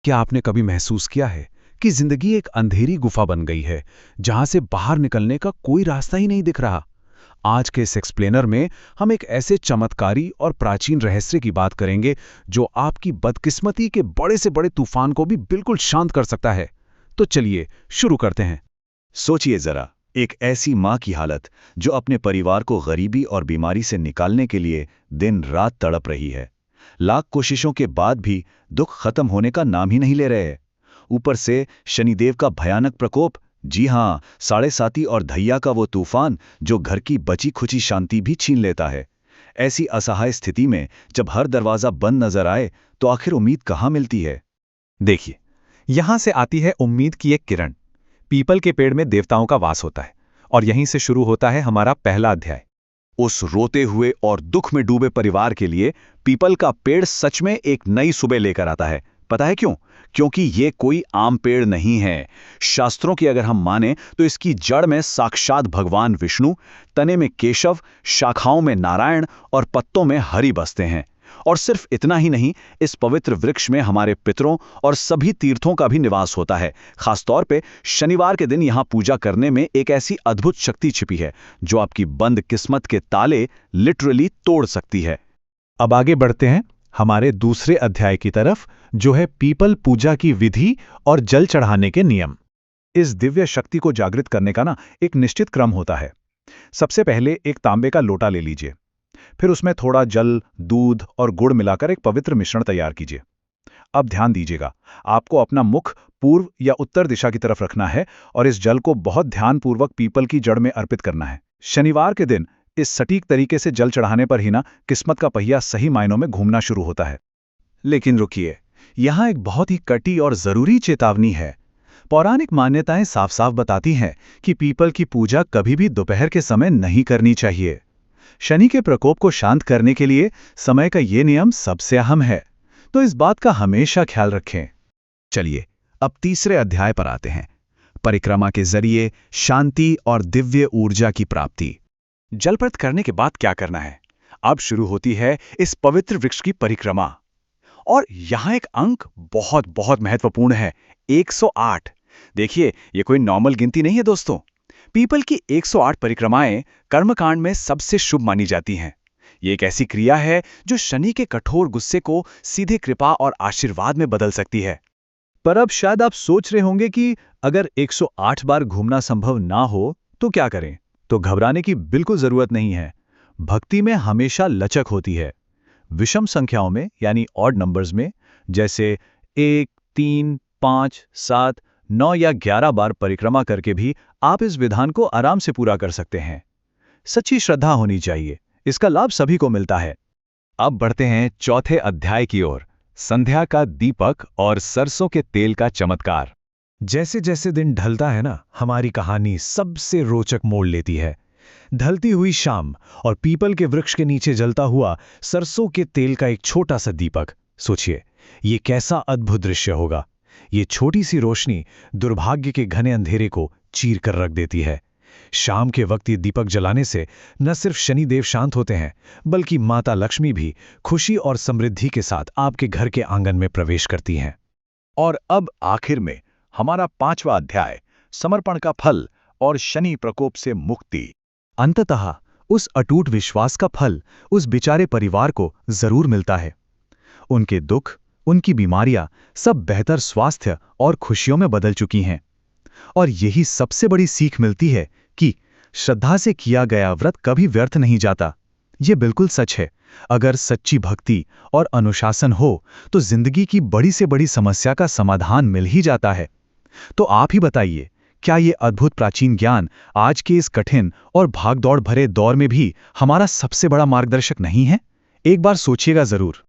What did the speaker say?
क्या आपने कभी महसूस किया है कि जिंदगी एक अंधेरी गुफा बन गई है जहां से बाहर निकलने का कोई रास्ता ही नहीं दिख रहा। आज के इस एक्सप्लेनर में हम एक ऐसे चमत्कारी और प्राचीन रहस्य की बात करेंगे जो आपकी बदकिस्मती के बड़े से बड़े तूफान को भी बिल्कुल शांत कर सकता है। तो चलिए शुरू करते हैं। सोचिए जरा, एक ऐसी माँ की हालत जो अपने परिवार को गरीबी और बीमारी से निकालने के लिए दिन रात तड़प रही है। लाख कोशिशों के बाद भी दुख खत्म होने का नाम ही नहीं ले रहे हैं। ऊपर से शनिदेव का भयानक प्रकोप, जी हाँ, साढ़े साती और धैया का वो तूफान जो घर की बची खुची शांति भी छीन लेता है। ऐसी असहाय स्थिति में जब हर दरवाजा बंद नजर आए तो आखिर उम्मीद कहाँ मिलती है? देखिए, यहां से आती है उम्मीद की एक किरण। पीपल के पेड़ में देवताओं का वास होता है और यहीं से शुरू होता है हमारा पहला अध्याय। उस रोते हुए और दुख में डूबे परिवार के लिए पीपल का पेड़ सच में एक नई सुबह लेकर आता है। पता है क्यों? क्योंकि ये कोई आम पेड़ नहीं है। शास्त्रों की अगर हम माने तो इसकी जड़ में साक्षात भगवान विष्णु, तने में केशव, शाखाओं में नारायण और पत्तों में हरि बसते हैं। और सिर्फ इतना ही नहीं, इस पवित्र वृक्ष में हमारे पितरों और सभी तीर्थों का भी निवास होता है। खासतौर पे शनिवार के दिन यहाँ पूजा करने में एक ऐसी अद्भुत शक्ति छिपी है जो आपकी बंद किस्मत के ताले लिटरली तोड़ सकती है। अब आगे बढ़ते हैं हमारे दूसरे अध्याय की तरफ, जो है पीपल पूजा की विधि और जल चढ़ाने के नियम। इस दिव्य शक्ति को जागृत करने का एक निश्चित क्रम होता है। सबसे पहले एक तांबे का लोटा ले लीजिए, फिर उसमें थोड़ा जल, दूध और गुड़ मिलाकर एक पवित्र मिश्रण तैयार कीजिए। अब ध्यान दीजिएगा, आपको अपना मुख पूर्व या उत्तर दिशा की तरफ रखना है और इस जल को बहुत ध्यानपूर्वक पीपल की जड़ में अर्पित करना है। शनिवार के दिन इस सटीक तरीके से जल चढ़ाने पर ही किस्मत का पहिया सही मायनों में घूमना शुरू होता है। लेकिन रुकिए, यहाँ एक बहुत ही कटी और जरूरी चेतावनी है। पौराणिक मान्यताएं साफ साफ बताती हैं कि पीपल की पूजा कभी भी दोपहर के समय नहीं करनी चाहिए। शनि के प्रकोप को शांत करने के लिए समय का ये नियम सबसे अहम है, तो इस बात का हमेशा ख्याल रखें। चलिए अब तीसरे अध्याय पर आते हैं, परिक्रमा के जरिए शांति और दिव्य ऊर्जा की प्राप्ति। जलप्रद करने के बाद क्या करना है? अब शुरू होती है इस पवित्र वृक्ष की परिक्रमा। और यहां एक अंक बहुत बहुत महत्वपूर्ण है, 108। देखिए, ये कोई नॉर्मल गिनती नहीं है दोस्तों। पीपल की 108 परिक्रमाएं कर्मकांड में सबसे शुभ मानी जाती हैं। ये एक ऐसी क्रिया है जो शनि के कठोर गुस्से को सीधे कृपा और आशीर्वाद में बदल सकती है। पर अब शायद आप सोच रहे होंगे कि अगर 108 बार घूमना संभव ना हो तो क्या करें? तो घबराने की बिल्कुल जरूरत नहीं है। भक्ति में हमेशा लचक होती है। विषम संख्याओं में यानी ऑड नंबर्स में, जैसे 1, 3, 5, 7, 9 या 11 बार परिक्रमा करके भी आप इस विधान को आराम से पूरा कर सकते हैं। सच्ची श्रद्धा होनी चाहिए, इसका लाभ सभी को मिलता है। अब बढ़ते हैं चौथे अध्याय की ओर, संध्या का दीपक और सरसों के तेल का चमत्कार। जैसे जैसे दिन ढलता है हमारी कहानी सबसे रोचक मोड़ लेती है। ढलती हुई शाम और पीपल के वृक्ष के नीचे जलता हुआ सरसों के तेल का एक छोटा सा दीपक। सोचिए, ये कैसा अद्भुत दृश्य होगा। ये छोटी सी रोशनी दुर्भाग्य के घने अंधेरे को चीर कर रख देती है। शाम के वक्त ये दीपक जलाने से न सिर्फ शनिदेव शांत होते हैं, बल्कि माता लक्ष्मी भी खुशी और समृद्धि के साथ आपके घर के आंगन में प्रवेश करती हैं। और अब आखिर में हमारा 5वां अध्याय, समर्पण का फल और शनि प्रकोप से मुक्ति। अंततः उस अटूट विश्वास का फल उस बेचारे परिवार को जरूर मिलता है। उनके दुख, उनकी बीमारियां सब बेहतर स्वास्थ्य और खुशियों में बदल चुकी हैं। और यही सबसे बड़ी सीख मिलती है कि श्रद्धा से किया गया व्रत कभी व्यर्थ नहीं जाता। ये बिल्कुल सच है। अगर सच्ची भक्ति और अनुशासन हो तो जिंदगी की बड़ी से बड़ी समस्या का समाधान मिल ही जाता है। तो आप ही बताइए, क्या ये अद्भुत प्राचीन ज्ञान आज के इस कठिन और भागदौड़ भरे दौर में भी हमारा सबसे बड़ा मार्गदर्शक नहीं है? एक बार सोचिएगा जरूर।